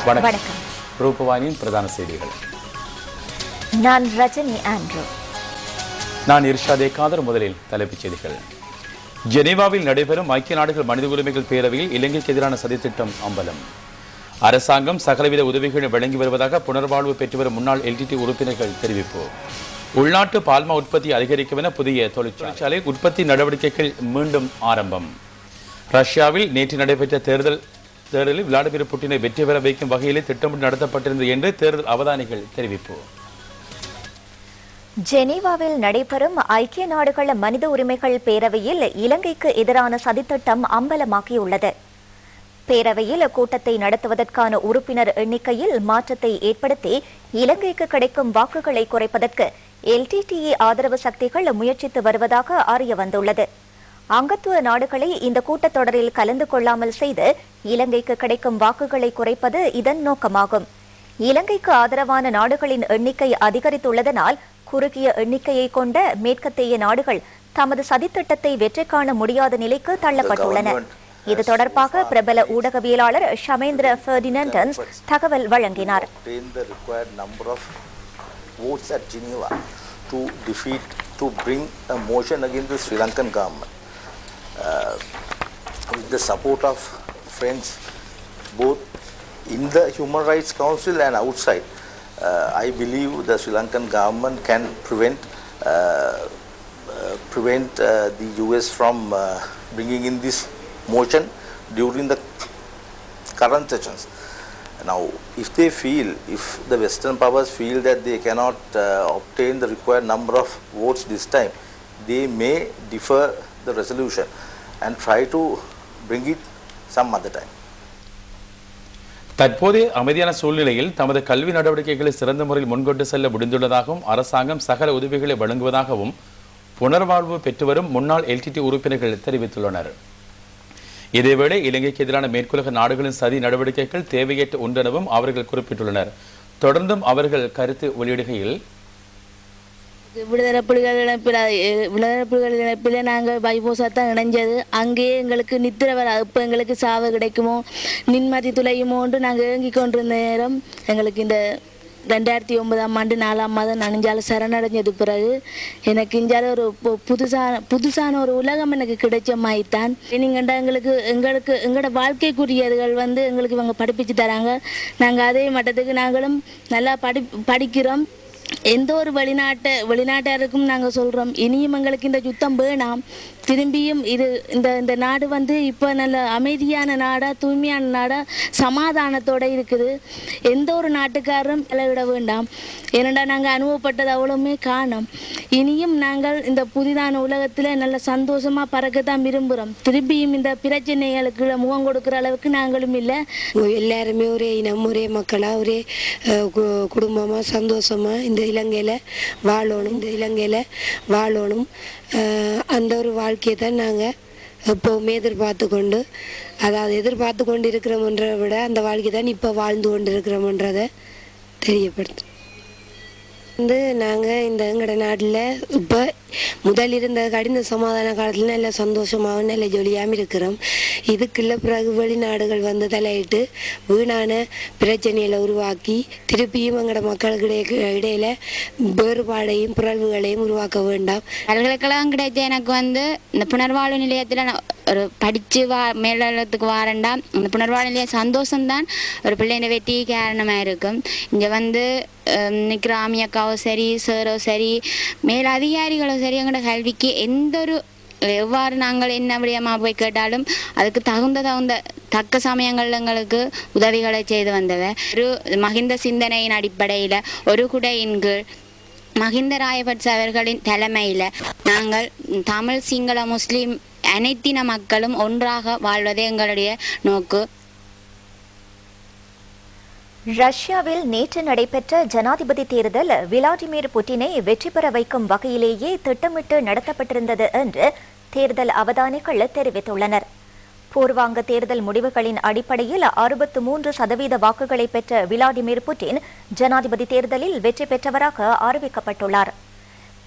வணக்கம். ரூபவாணியின் பிரதான செய்திகள். நான் ரஜினி ஆண்ட்ரூ. நான் இர்ஷாதே காதர். முதலில் தலைப்புச் செய்திகள். ஜெனீவாவில் நடைபெறும் ஐக்கிய நாடுகள் மனித உரிமைகள் பேரவையில் இலங்கைக்கு எதிரான சதித்திட்டம் அம்பலம். அரசாங்கம் சகலவித உதவிகளை வழங்கி வருவதாக புனர்வாழ்வு பெற்று வரும் முன்னாள் எல்டிடி உறுப்பினர்கள் தெரிவிப்பு. உள்நாட்டு பால்மா உற்பத்தி அதிகரிக்கும் என புதிய தொழிற்சாலை உற்பத்தி நடவடிக்கைகள் மீண்டும் ஆரம்பம். ரஷ்யாவில் நேற்று நடைபெற்ற தேர்தலில் விளாடிமிர் புட்டினை வெற்றி பெற வைக்கும் வகையிலே திட்டமிட்டு நடத்தப்பட்டிருந்தது என்று தேர்தல் அவதானிகள் தெரிவிப்பு. ஜெனீவாவில் நடைபெறும் ஐக்கிய நாடுகள் மனித உரிமைகள் பேரவையில் இலங்கைக்கு எதிரான சதித்திட்டம் அம்பலமாக்கியுள்ளது. பேரவையில் கூட்டத்தை நடத்துவதற்கான உறுப்பினர் எண்ணிக்கையில் மாற்றத்தை ஏற்படுத்தி இலங்கைக்கு கிடைக்கும் வாக்குகளை குறைப்பதற்கு எல்டிடிஇ ஆதரவு சக்திகள் முயற்சித்து வருவதாக அறிய வந்துள்ளது. அங்கத்துவ நாடுகளை இந்த கூட்டத்தொடரில் கலந்து கொள்ளாமல் செய்து இலங்கைக்கு கிடைக்கும் வாக்குகளை குறைப்பது இதன் நோக்கமாகும். இலங்கைக்கு ஆதரவான நாடுகளின் எண்ணிக்கை அதிகரித்துள்ளதனால் குறுகிய எண்ணிக்கையை கொண்ட மேற்கத்திய நாடுகள் தமது சதித்திட்டத்தை வெற்றி காண முடியாத நிலைக்கு தள்ளப்பட்டுள்ளன. இது தொடர்பாக பிரபல ஊடகவியலாளர் ஷமேந்திர பெர்டினண்டன்ஸ் தகவல் வழங்கினார். With the support of friends both in the Human Rights Council and outside, I believe the Sri Lankan government can prevent the US from bringing in this motion during the current sessions. Now, if the Western powers feel that they cannot obtain the required number of votes this time, they may defer the resolution and try to bring it some other time. தற்போதைய அமைதியான சூழ்நிலையில் தமது கல்வி நடவடிக்கைகளை சிறந்த முறையில் முன்கொண்டு செல்ல முடிந்துள்ளதாகவும் அரசாங்கம் சகல உதவிகளை வழங்குவதாகவும் புனர்வாழ்வு பெற்று வரும் முன்னாள் எல்டிடி உறுப்பினர்கள் தெரிவித்துள்ளனர். இதேவேளை இலங்கைக்கு எதிரான மேற்குலக நாடுகளின் சதி நடவடிக்கைகள் தேவையற்ற ஒன்றெனவும் அவர்கள் குறிப்பிட்டுள்ளனர். தொடர்ந்தும் அவர்கள் கருத்து வெளியிடுகையில், விடுதலை புலிகள் இணைப்பில் நாங்கள் பைபோசாத்தான் இணைஞ்சது. அங்கேயே எங்களுக்கு நித்திரை வர இப்போ எங்களுக்கு சாவு கிடைக்குமோ நிம்மதி துளையுமோன்று நாங்கள் ஏங்கிக் கொண்டிருந்த நேரம் எங்களுக்கு இந்த 2009 4 மாதம் நனைஞ்சால சரணடைஞ்சது பிறகு எனக்கு இஞ்சால ஒரு புதுசான ஒரு உலகம் எனக்கு கிடைச்ச மாதிரித்தான். நீங்கண்டா எங்களோட வாழ்க்கைக்குரியதுகள் எங்களுக்கு இவங்க படிப்பிச்சு தராங்க. நாங்கள் அதே மட்டத்துக்கு நாங்களும் நல்லா படிக்கிறோம். எந்த ஒரு வெளிநாட்டாருக்கும் நாங்கள் சொல்கிறோம், இனியும் எங்களுக்கு இந்த யுத்தம் வேணாம். திரும்பியும் இந்த நாடு இப்போ நல்ல அமைதியான நாடா, தூய்மையான நாடா, சமாதானத்தோடு இருக்குது. எந்த ஒரு நாட்டுக்காரரும் தலையிட வேண்டாம். ஏனெண்டா நாங்கள் அனுபவப்பட்டது அவ்வளவுமே காணும். இனியும் நாங்கள் இந்த புதிதான உலகத்தில் நல்ல சந்தோஷமாக பறக்கத்தான் விரும்புகிறோம். திரும்பியும் இந்த பிரச்சனைகளுக்கு முகம் கொடுக்குற அளவுக்கு நாங்களும் இல்லை. எல்லாருமே ஒரே இனம், ஒரே மக்களாக, ஒரே குடும்பமாக சந்தோஷமாக இந்த இலங்கையில் வாழணும். அந்த ஒரு வாழ்க்கையை தான் நாங்கள் எப்போவுமே எதிர்பார்த்து கொண்டு இருக்கிறோம்ன்றதை விட அந்த வாழ்க்கை தான் இப்போ வாழ்ந்து கொண்டு இருக்கிறோம்ன்றதை தெரியப்படுத்து. நாங்கள் எங்களோட நாட்டில் இப்போ முதல் இருந்த கடின சமாதான காலத்தில் நல்ல சந்தோஷமாகவும் நல்ல ஜொலியாகவும் இருக்கிறோம். இதுக்குள்ள பிறகு வெளிநாடுகள் தலையிட்டு வீணான பிரச்சனைகளை உருவாக்கி திருப்பியும் எங்களோட மக்களுக்கு இடையில வேறுபாடையும் பிறழ்வுகளையும் உருவாக்க வேண்டாம். பல்கலைக்கழகம் கிடைச்ச எனக்கு இந்த புனர்வாழ்வு நிலையத்தில் ஒரு படித்து மேலத்துக்கு வாரண்டா அந்த புனர்வாழ்வு நிலைய சந்தோஷம்தான் ஒரு பிள்ளைங்க வெற்றி காரணமாக இருக்கும். இங்கே நிற்கிற ஆமியக்காவோ சரி, சாரோ சரி, மேல் அதிகாரிகளோ சரி, எங்களோட கல்விக்கு எவ்வாறு நாங்கள் என்ன விடயமாக போய் கேட்டாலும் அதுக்கு தக்க சமயங்கள் எங்களுக்கு உதவிகளை செய்து வந்தவ. ஒரு மகிந்த சிந்தனையின் அடிப்படையில் ஒரு குடையின் கீழ் மகிந்த ராயபட்ச அவர்களின் தலைமையில் நாங்கள் தமிழ், சிங்கள, முஸ்லீம் அனைத்தின மக்களும் ஒன்றாக வாழ்வதே எங்களுடைய நோக்கு. ரஷ்யாவில் நேற்று நடைபெற்ற ஜனாதிபதி தேர்தல் விளாடிமிர் புட்டினை வெற்றி பெற வைக்கும் வகையிலேயே திட்டமிட்டு நடத்தப்பட்டிருந்தது என்று தேர்தல் அவதானிகள் தெரிவித்துள்ளனர். பூர்வாங்க தேர்தல் முடிவுகளின் அடிப்படையில் 63% வாக்குகளை பெற்ற விளாடிமிர் புட்டின் ஜனாதிபதி தேர்தலில் வெற்றி பெற்றவராக அறிவிக்கப்பட்டுள்ளார்.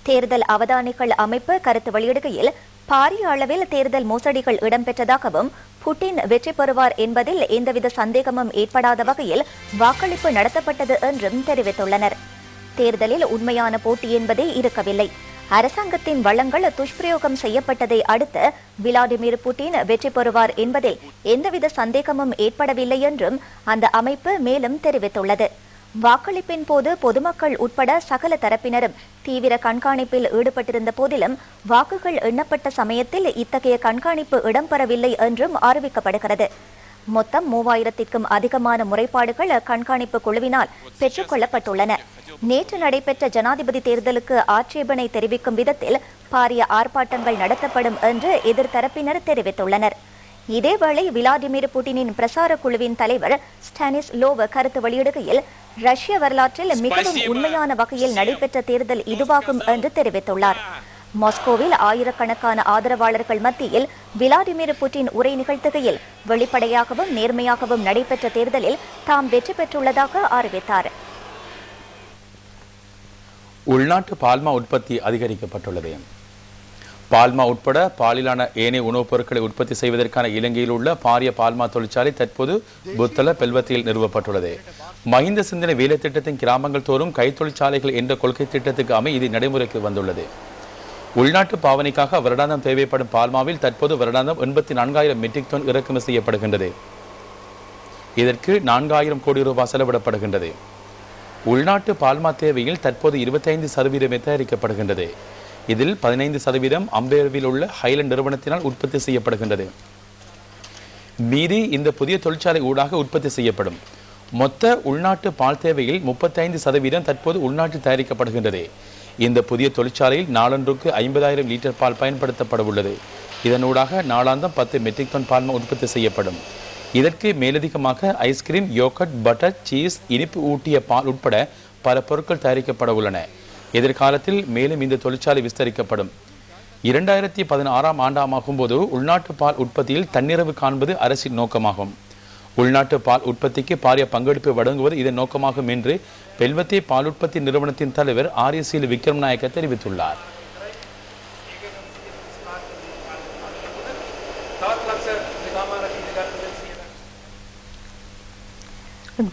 தேர்தல் அவதானிகள் அமைப்பு கருத்து வெளியிடுகையில் பாரிய அளவில் தேர்தல் மோசடிகள் இடம்பெற்றதாகவும் புட்டின் வெற்றி பெறுவார் என்பதில் எந்தவித சந்தேகமும் ஏற்படாத வகையில் வாக்களிப்பு நடத்தப்பட்டது என்றும் தெரிவித்துள்ளனர். தேர்தலில் உண்மையான போட்டி என்பதே இருக்கவில்லை. அரசாங்கத்தின் வளங்கள் துஷ்பிரயோகம் செய்யப்பட்டதை அடுத்து விளாடிமிர் புட்டின் வெற்றி பெறுவார் என்பதில் எந்தவித சந்தேகமும் ஏற்படவில்லை என்றும் அந்த அமைப்பு மேலும் தெரிவித்துள்ளது. வாக்களிப்பின் போது பொதுமக்கள் உட்பட சகல தரப்பினரும் தீவிர கண்காணிப்பில் ஈடுபட்டிருந்த போதிலும் வாக்குகள் எண்ணப்பட்ட சமயத்தில் இத்தகைய கண்காணிப்பு இடம்பெறவில்லை என்றும் அறிவிக்கப்படுகிறது. மொத்தம் 3000க்கும் அதிகமான முறைப்பாடுகள் கண்காணிப்பு குழுவினால் பெற்றுக் கொள்ளப்பட்டுள்ளன. நேற்று நடைபெற்ற ஜனாதிபதி தேர்தலுக்கு ஆட்சேபனை தெரிவிக்கும் விதத்தில் பாரிய ஆர்ப்பாட்டங்கள் நடத்தப்படும் என்று எதிர்த்தரப்பினர் தெரிவித்துள்ளனர். இதேவேளை விளாடிமிர் புட்டினின் பிரசார குழுவின் தலைவர் ஸ்டானிஸ்லோவ் கருத்து வெளியிடுகையில் ரஷ்ய வரலாற்றில் மிகவும் உண்மையான வகையில் நடைபெற்ற தேர்தல் இதுவாகும் என்று தெரிவித்துள்ளார். மாஸ்கோவில் ஆயிரக்கணக்கான ஆதரவாளர்கள் மத்தியில் விளாடிமிர் புட்டின் உரை நிகழ்த்துகையில் வெளிப்படையாகவும் நேர்மையாகவும் நடைபெற்ற தேர்தலில் தாம் வெற்றி பெற்றுள்ளதாக அறிவித்தார். உள்நாட்டு பால்மா உற்பத்தி அதிகரிக்கப்பட்டுள்ளது. பால்மா உட்பட பாலிலான ஏனைய உணவுப் பொருட்களை உற்பத்தி செய்வதற்கான இலங்கையில் உள்ள பாரிய பால்மா தொழிற்சாலை தற்போது புத்தள பெல்வத்தில் நிறுவப்பட்டுள்ளது. மஹிந்த சிந்தனை வேலை திட்டத்தின் கிராமங்கள் தோறும் கைத்தொழிற்சாலைகள் என்ற கொள்கை திட்டத்துக்கு அமைய இது நடைமுறைக்கு வந்துள்ளது. உள்நாட்டு பாவனைக்காக வருடாந்தம் தேவைப்படும் பால்மாவில் தற்போது வருடாந்தம் 84,000 மெட்ரிக் டன் இறக்குமதி செய்யப்படுகின்றது. இதற்கு 4,000 கோடி ரூபாய் செலவிடப்படுகின்றது. உள்நாட்டு பால்மா தேவையில் தற்போது 25% தயாரிக்கப்படுகின்றது. இதில் 15% அம்பேரில் உள்ள ஹைலண்ட் நிறுவனத்தினால் உற்பத்தி செய்யப்படுகின்றது. மீதி இந்த புதிய தொழிற்சாலை ஊடாக உற்பத்தி செய்யப்படும். மொத்த உள்நாட்டு பால் தேவையில் 35% தற்போது உள்நாட்டில் தயாரிக்கப்படுகின்றது. இந்த புதிய தொழிற்சாலையில் நாளொன்றுக்கு 50,000 லிட்டர் பால் பயன்படுத்தப்பட உள்ளது. இதனூடாக நாளாந்தம் 10 மெட்ரிக் டன் பால் உற்பத்தி செய்யப்படும். இதற்கு மேலதிகமாக ஐஸ்கிரீம், யோகட், பட்டர், சீஸ், இனிப்பு ஊட்டிய பால் உட்பட பல பொருட்கள் தயாரிக்கப்பட உள்ளன. எதிர்காலத்தில் மேலும் இந்த தொழிற்சாலை விஸ்தரிக்கப்படும். 2016 ஆண்டாகும் போது உள்நாட்டு பால் உற்பத்தியில் தன்னிறைவு காண்பது அரசின் நோக்கமாகும். உள்நாட்டு பால் உற்பத்திக்கு பாரிய பங்கெடுப்பு வழங்குவது இதன் நோக்கமாகும் என்று பெல்வத்தே பால் உற்பத்தி நிறுவனத்தின் தலைவர் ஆர்எஸ்சி விக்ரம்நாயக்க தெரிவித்துள்ளார்.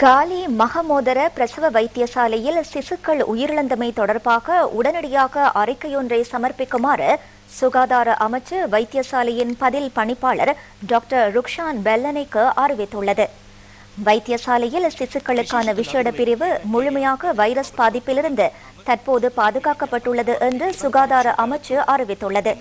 காலி மகமோதர பிரசவ வைத்தியசாலையில் சிசுக்கள் உயிரிழந்தமை தொடர்பாக உடனடியாக அறிக்கையொன்றை சமர்ப்பிக்குமாறு சுகாதார அமைச்சு வைத்தியசாலையின் பதில் பணிப்பாளர் டாக்டர் ருக்ஷான் பெல்லனைக்கு அறிவித்துள்ளது. வைத்தியசாலையில் சிசுக்களுக்கான விசேட பிரிவு முழுமையாக வைரஸ் பாதிப்பிலிருந்து தற்போது பாதுகாக்கப்பட்டுள்ளது என்று சுகாதார அமைச்சு அறிவித்துள்ளது.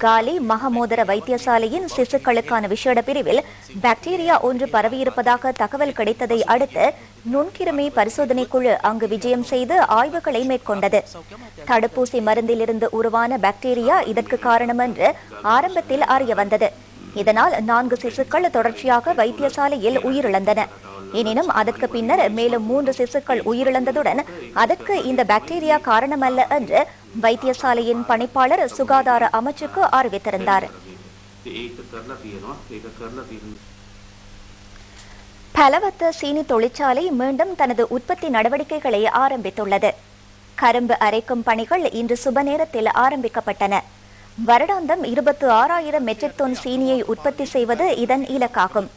காலி மகமோதர வைத்தியசாலையின் சிசுக்களுக்கான விசேட பிரிவில் பாக்டீரியா ஒன்று பரவியிருப்பதாக தகவல் கிடைத்ததை அடுத்து நுண்கிருமி பரிசோதனை குழு அங்கு விஜயம் செய்து ஆய்வுகளை மேற்கொண்டது. தடுப்பூசி மருந்திலிருந்து உருவான பாக்டீரியா இதற்கு காரணம் என்று ஆரம்பத்தில் அறிய வந்தது. இதனால் 4 சிசுக்கள் தொடர்ச்சியாக வைத்தியசாலையில் உயிரிழந்தன. எனினும் அதற்கு பின்னர் மேலும் 3 சிசுக்கள் உயிரிழந்ததுடன் அதற்கு இந்த பாக்டீரியா காரணமல்ல என்று வைத்தியசாலையின் பணிப்பாளர் சுகாதார அமைச்சுக்கு அறிவித்திருந்தார். பலவத்த சீனி தொழிற்சாலை மீண்டும் தனது உற்பத்தி நடவடிக்கைகளை ஆரம்பித்துள்ளது. கரும்பு அரைக்கும் பணிகள் இன்று சுப நேரத்தில் ஆரம்பிக்கப்பட்டன. வருடாந்தம் 26,000 மெட்ரிக் டன் சீனியை உற்பத்தி செய்வது இதன் இலக்காகும்.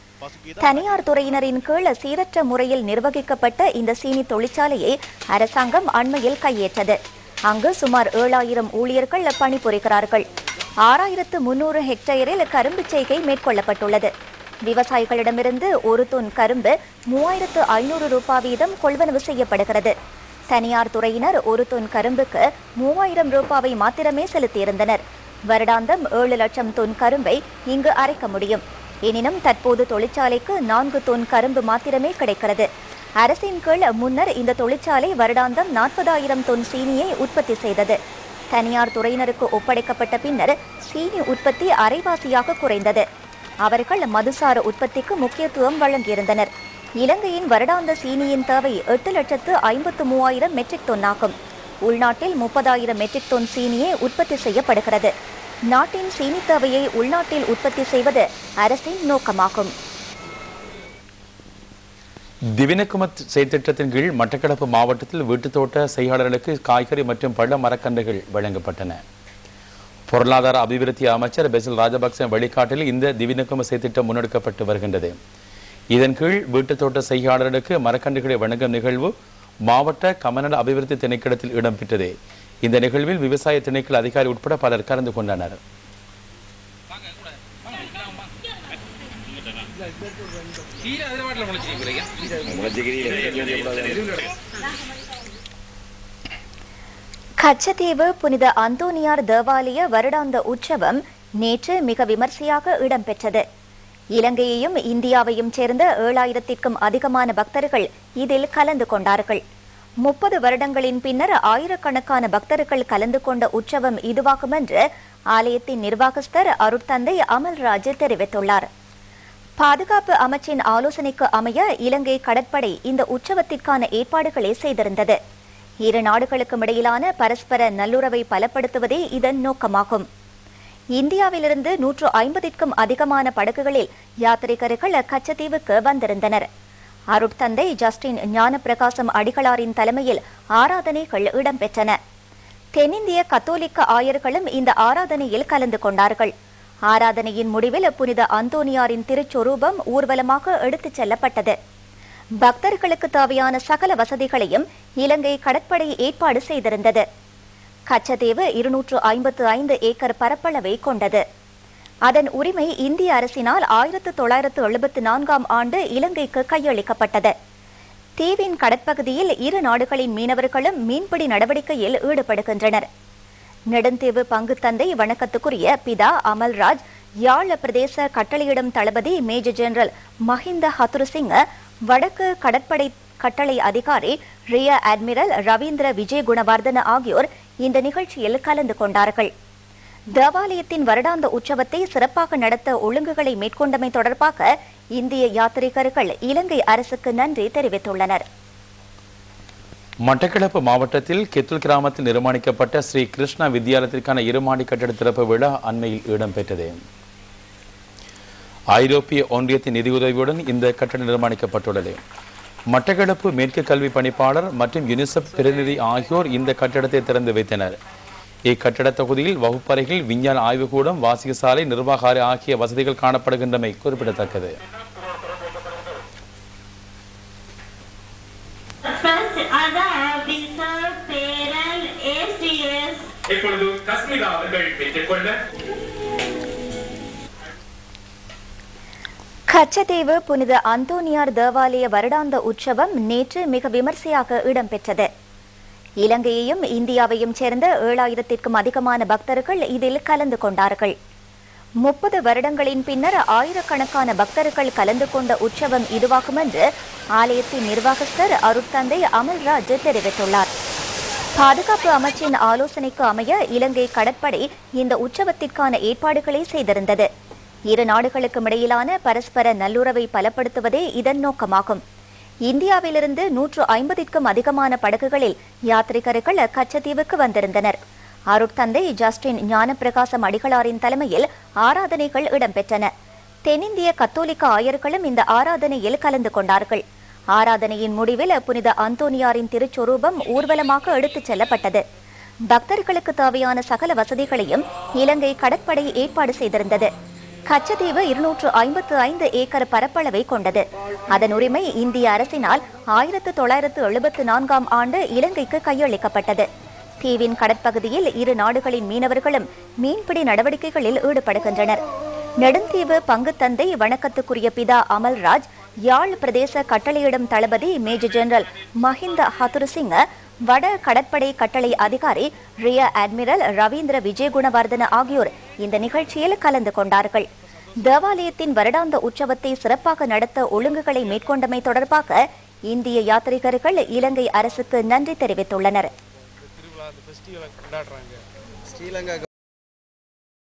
தனியார் துறையினரின் கீழ் சீரற்ற முறையில் நிர்வகிக்கப்பட்ட இந்த சீனி தொழிற்சாலையை அரசாங்கம் அண்மையில் கையேற்றது. அங்கு சுமார் 7,000 ஊழியர்கள் பணிபுரிகிறார்கள். 6,300 ஹெக்டேரில் கரும்பு செய்கை மேற்கொள்ளப்பட்டுள்ளது. விவசாயிகளிடமிருந்து 1 தொன் கரும்பு 3,500 ரூபாய் வீதம் கொள்வனவு செய்யப்படுகிறது. தனியார் துறையினர் 1 தொன் கரும்புக்கு 3,000 ரூபாவை மாத்திரமே செலுத்தியிருந்தனர். வருடாந்தம் 7 லட்சம் தொன் கரும்பை இங்கு அரைக்க முடியும். எனினும் தற்போது தொழிற்சாலைக்கு 4 தொன் கரும்பு மாத்திரமே கிடைக்கிறது. அரசின் கீழ் முன்னர் இந்த தொழிற்சாலை வருடாந்தம் 40,000 தொன் சீனியை உற்பத்தி செய்தது. தனியார் துறையினருக்கு ஒப்படைக்கப்பட்ட பின்னர் சீனி உற்பத்தி அரைவாசியாக குறைந்தது. அவர்கள் மதுசார உற்பத்திக்கு முக்கியத்துவம் வழங்கியிருந்தனர். இலங்கையின் வருடாந்த சீனியின் தேவை 8,53,000 மெட்ரிக் டன் ஆகும். உள்நாட்டில் 30,000 மெட்ரிக் டன் சீனியே உற்பத்தி செய்யப்படுகிறது. நாட்டின் சீனி தேவையை உள்நாட்டில் உற்பத்தி செய்வது அரசின் நோக்கமாகும். திவினக்கும செயற்திட்டத்தின் கீழ் மட்டக்களப்பு மாவட்டத்தில் வீட்டுத்தோட்ட செய்யாளர்களுக்கு காய்கறி மற்றும் பழ மரக்கன்றுகள் வழங்கப்பட்டன. பொருளாதார அபிவிருத்தி அமைச்சர் பெசில் ராஜபக்ச வழிகாட்டில் இந்த திவினக்கும செயற்திட்டம் முன்னெடுக்கப்பட்டு வருகின்றது. இதன் கீழ் வீட்டுத்தோட்ட செய்யாளர்களுக்கு மரக்கன்றுகளை வழங்கும் நிகழ்வு மாவட்ட கமநல அபிவிருத்தி திணைக்களத்தில் இடம்பெற்றது. இந்த நிகழ்வில் விவசாய திணைக்கள அதிகாரி உட்பட பலர் கலந்து கொண்டனர். கச்சத்தீவு புனித அந்தோனியார் தேவாலய வருடாந்த உற்சவம் நேற்று மிக விமர்சையாக இடம்பெற்றது. இலங்கையையும் இந்தியாவையும் சேர்ந்த 7000க்கும் அதிகமான பக்தர்கள் இதில் கலந்து கொண்டார்கள். 30 வருடங்களின் பின்னர் ஆயிரக்கணக்கான பக்தர்கள் கலந்து கொண்ட உற்சவம் இதுவாகும் என்று ஆலயத்தின் நிர்வாகஸ்தர் அருட்தந்தை அமல்ராஜ் தெரிவித்துள்ளார். பாதுகாப்பு அமைச்சின் ஆலோசனைக்கு அமைய இலங்கை கடற்படை இந்த உற்சவத்திற்கான ஏற்பாடுகளை செய்திருந்தது. இரு நாடுகளுக்கும் இடையிலான பரஸ்பர நல்லுறவை பலப்படுத்துவதே இதன் நோக்கமாகும். இந்தியாவிலிருந்து 150க்கும் அதிகமான படகுகளில் யாத்ரீகர்கள் கச்சத்தீவுக்கு வந்திருந்தனர். அருட்தந்தை ஜஸ்டின் ஞானப்பிரகாசம் அடிகளாரின் தலைமையில் ஆராதனைகள் இடம்பெற்றன. தென்னிந்திய கத்தோலிக்க ஆயர்களும் இந்த ஆராதனையில் கலந்து கொண்டார்கள். ஆராதனையின் முடிவில் புனித அந்தோனியாரின் திருச்சொரூபம் ஊர்வலமாக எடுத்துச் செல்லப்பட்டது. பக்தர்களுக்கு தேவையான சகல வசதிகளையும் இலங்கை கடற்படை ஏற்பாடு செய்திருந்தது. கச்சத்தீவு 255 ஏக்கர் பரப்பளவை கொண்டது. அதன் உரிமை இந்திய அரசினால் 1974ஆம் ஆண்டு இலங்கைக்கு கையளிக்கப்பட்டது. தீவின் கடற்பகுதியில் இரு நாடுகளின் மீனவர்களும் மீன்பிடி நடவடிக்கையில் ஈடுபடுகின்றனர். நெடுந்தீவு பங்குத்தந்தை வணக்கத்துக்குரிய பிதா அமல்ராஜ், யாழ் பிரதேச கட்டளையிடும் தளபதி மேஜர் ஜெனரல் மஹிந்த ஹத்துருசிங்க, வடக்கு கடற்படை கட்டளை அதிகாரி ரியர் அட்மிரல் ரவீந்திர விஜய் குணவர்தன ஆகியோர் இந்த நிகழ்ச்சியில் கலந்து கொண்டார்கள். தேவாலயத்தின் வருடாந்த உற்சவத்தை சிறப்பாக நடத்த ஒழுங்குகளை மேற்கொண்டமை தொடர்பாக இந்திய யாத்ரீகர்கள் இலங்கை அரசுக்கு நன்றி தெரிவித்துள்ளனர். மட்டக்களப்பு மாவட்டத்தில் கெத்துல் கிராமத்தில் நிர்மாணிக்கப்பட்ட ஸ்ரீ கிருஷ்ணா வித்தியாலயத்திற்கான இருமாடி கட்டட திறப்பு விழா அண்மையில் இடம்பெற்றது. ஐரோப்பிய ஒன்றியத்தின் நிதியுதவியுடன் இந்த கட்டடம் நிர்மாணிக்கப்பட்டுள்ளது. மட்டக்களப்பு மேற்கு கல்வி பணிப்பாளர் மற்றும் யுனிசெப் பிரதிநிதி ஆகியோர் இந்த கட்டடத்தை திறந்து வைத்தனர். இக்கட்டட தொகுதியில் வகுப்பறைகள், விஞ்ஞான ஆய்வுக்கூடம், வாசிகசாலை, நிர்வாக ஆகிய வசதிகள் காணப்படுகின்றமை குறிப்பிடத்தக்கது. கச்சத்தீவு புனித அந்தோனியார் தேவாலய வருடாந்த உற்சவம் நேற்று மிக விமர்சையாக இடம்பெற்றது. இலங்கையையும் இந்தியாவையும் சேர்ந்த 7000க்கும் அதிகமான பக்தர்கள் இதில் கலந்து கொண்டார்கள். 30 வருடங்களின் பின்னர் ஆயிரக்கணக்கான பக்தர்கள் கலந்து கொண்ட உற்சவம் இதுவாகும் என்று ஆலயத்தின் நிர்வாகஸ்தர் அருட்தந்தை அமல்ராஜ் தெரிவித்துள்ளார். பாதுகாப்பு அமைச்சின் ஆலோசனைக்கு அமைய இலங்கை கடற்படை இந்த உற்சவத்திற்கான ஏற்பாடுகளை செய்திருந்தது. இரு நாடுகளுக்கும் இடையிலான பரஸ்பர நல்லுறவை பலப்படுத்துவதே இதன் நோக்கமாகும். இந்தியாவிலிருந்து 150க்கும் அதிகமான படகுகளில் யாத்ரீகர்கள் கச்சத்தீவுக்கு வந்திருந்தனர். அருட்தந்தை ஜஸ்டின் ஞானப்பிரகாசம் அடிகளாரின் தலைமையில் ஆராதனைகள் இடம்பெற்றன. தென்னிந்திய கத்தோலிக்க ஆயர்களும் இந்த ஆராதனையில் கலந்து கொண்டார்கள். ஆராதனையின் முடிவில் புனித அந்தோனியாரின் திருச்சொரூபம் ஊர்வலமாக எடுத்துச் செல்லப்பட்டது. பக்தர்களுக்கு தேவையான சகல வசதிகளையும் இலங்கை கடற்படை ஏற்பாடு செய்திருந்தது. கச்சத்தீவு 255 ஏக்கர் பரப்பளவை கொண்டது. அதன் உரிமை இந்திய அரசினால் 1974ஆம் ஆண்டு இலங்கைக்கு கையளிக்கப்பட்டது. தீவின் கடற்பகுதியில் இரு நாடுகளின் மீனவர்களும் மீன்பிடி நடவடிக்கைகளில் ஈடுபடுகின்றனர். நெடுந்தீவு பங்குத்தந்தை வணக்கத்துக்குரிய பிதா அமல்ராஜ், யாழ் பிரதேச கட்டளையிடும் தளபதி மேஜர் ஜெனரல் மஹிந்த ஹத்துருசிங்க, வட கடற்படை கட்டளை அதிகாரி ரியர் அட்மிரல் ரவீந்திர விஜய் குணவர்தன ஆகியோர் இந்த நிகழ்ச்சியில் கலந்து கொண்டார்கள். தேவாலயத்தின் வருடாந்த உற்சவத்தை சிறப்பாக நடத்த ஒழுங்குகளை மேற்கொண்டமை தொடர்பாக இந்திய யாத்ரீகர்கள் இலங்கை அரசுக்கு நன்றி தெரிவித்துள்ளனர்.